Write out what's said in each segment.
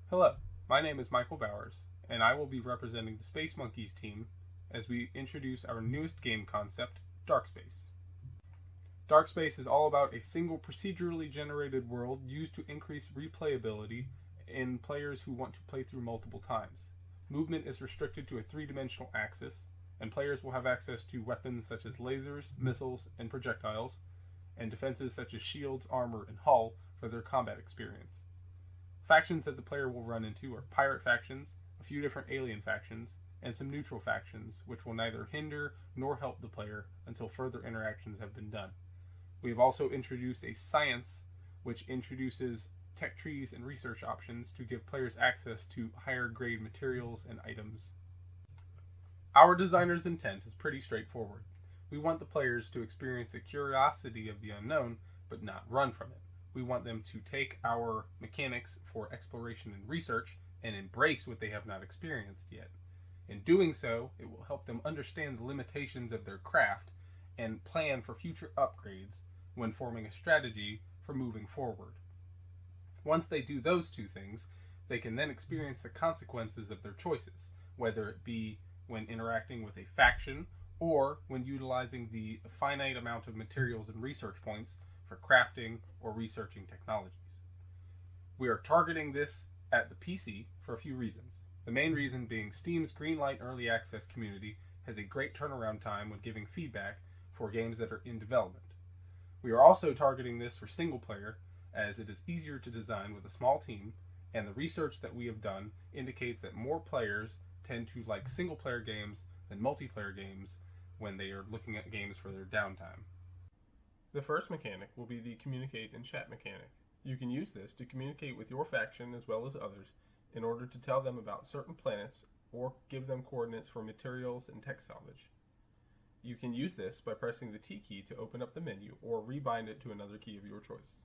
Hello, my name is Michael Bowers, and I will be representing the Space Monkeys team as we introduce our newest game concept, Dark Space. Dark Space is all about a single procedurally generated world used to increase replayability in players who want to play through multiple times. Movement is restricted to a three-dimensional axis, and players will have access to weapons such as lasers, missiles, and projectiles, and defenses such as shields, armor, and hull for their combat experience. Factions that the player will run into are pirate factions, a few different alien factions, and some neutral factions, which will neither hinder nor help the player until further interactions have been done. We have also introduced a science, which introduces tech trees and research options to give players access to higher grade materials and items. Our designer's intent is pretty straightforward. We want the players to experience the curiosity of the unknown, but not run from it. We want them to take our mechanics for exploration and research and embrace what they have not experienced yet. In doing so, it will help them understand the limitations of their craft and plan for future upgrades when forming a strategy for moving forward. Once they do those two things, they can then experience the consequences of their choices, whether it be when interacting with a faction or when utilizing the finite amount of materials and research points for crafting or researching technologies. We are targeting this at the PC for a few reasons. The main reason being Steam's Greenlight Early Access community has a great turnaround time when giving feedback for games that are in development. We are also targeting this for single player, as it is easier to design with a small team, and the research that we have done indicates that more players tend to like single player games than multiplayer games when they are looking at games for their downtime. The first mechanic will be the communicate and chat mechanic. You can use this to communicate with your faction as well as others in order to tell them about certain planets or give them coordinates for materials and tech salvage. You can use this by pressing the T key to open up the menu or rebind it to another key of your choice.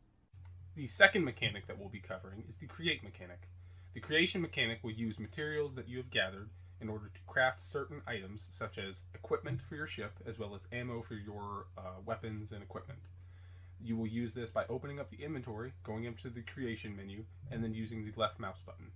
The second mechanic that we'll be covering is the create mechanic. The creation mechanic will use materials that you have gathered in order to craft certain items such as equipment for your ship as well as ammo for your weapons and equipment. You will use this by opening up the inventory, going into the creation menu, and then using the left mouse button.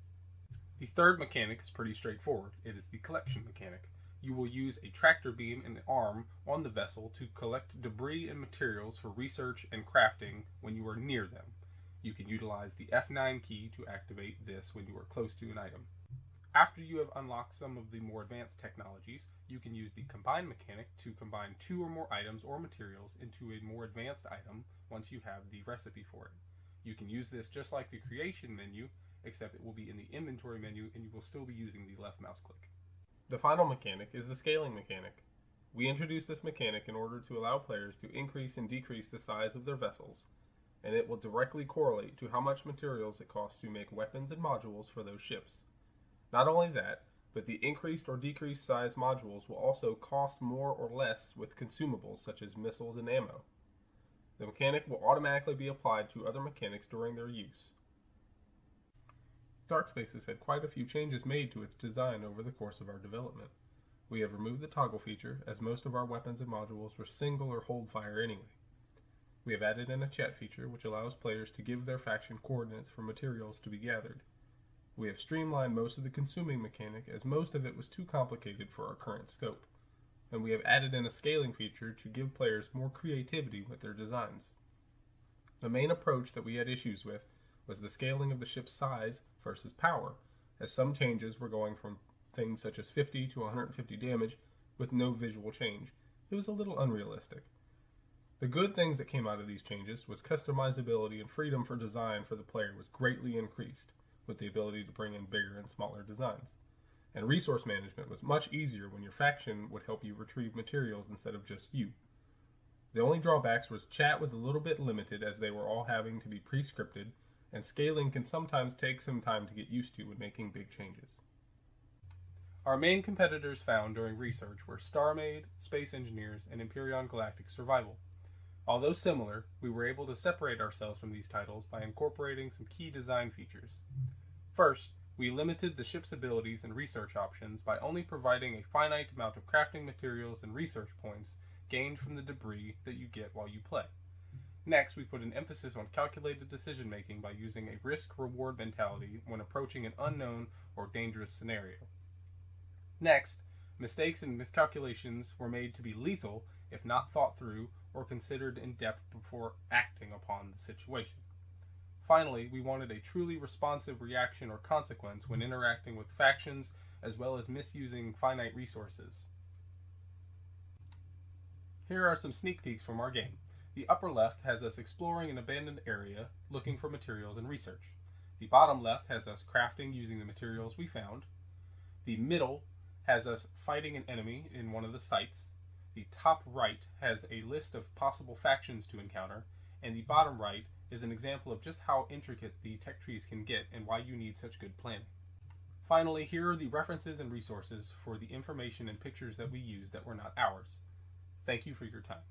The third mechanic is pretty straightforward. It is the collection mechanic. You will use a tractor beam and arm on the vessel to collect debris and materials for research and crafting when you are near them. You can utilize the F9 key to activate this when you are close to an item. After you have unlocked some of the more advanced technologies, you can use the combine mechanic to combine two or more items or materials into a more advanced item once you have the recipe for it. You can use this just like the creation menu, except it will be in the inventory menu and you will still be using the left mouse click. The final mechanic is the scaling mechanic. We introduced this mechanic in order to allow players to increase and decrease the size of their vessels, and it will directly correlate to how much materials it costs to make weapons and modules for those ships. Not only that, but the increased or decreased size modules will also cost more or less with consumables such as missiles and ammo. The mechanic will automatically be applied to other mechanics during their use. Dark Space has had quite a few changes made to its design over the course of our development. We have removed the toggle feature, as most of our weapons and modules were single or hold fire anyway. We have added in a chat feature which allows players to give their faction coordinates for materials to be gathered. We have streamlined most of the consuming mechanic, as most of it was too complicated for our current scope, and we have added in a scaling feature to give players more creativity with their designs. The main approach that we had issues with was the scaling of the ship's size versus power, as some changes were going from things such as 50 to 150 damage with no visual change. It was a little unrealistic. The good things that came out of these changes was customizability and freedom for design for the player was greatly increased, with the ability to bring in bigger and smaller designs. And resource management was much easier when your faction would help you retrieve materials instead of just you. The only drawbacks was chat was a little bit limited, as they were all having to be pre-scripted, and scaling can sometimes take some time to get used to when making big changes. Our main competitors found during research were StarMade, Space Engineers, and Empyrean Galactic Survival. Although similar, we were able to separate ourselves from these titles by incorporating some key design features. First, we limited the ship's abilities and research options by only providing a finite amount of crafting materials and research points gained from the debris that you get while you play. Next, we put an emphasis on calculated decision making by using a risk-reward mentality when approaching an unknown or dangerous scenario. Next, mistakes and miscalculations were made to be lethal if not thought through or considered in depth before acting upon the situation. Finally, we wanted a truly responsive reaction or consequence when interacting with factions as well as misusing finite resources. Here are some sneak peeks from our game. The upper left has us exploring an abandoned area, looking for materials and research. The bottom left has us crafting using the materials we found. The middle has us fighting an enemy in one of the sites. The top right has a list of possible factions to encounter, and the bottom right is an example of just how intricate the tech trees can get and why you need such good planning. Finally, here are the references and resources for the information and pictures that we use that were not ours. Thank you for your time.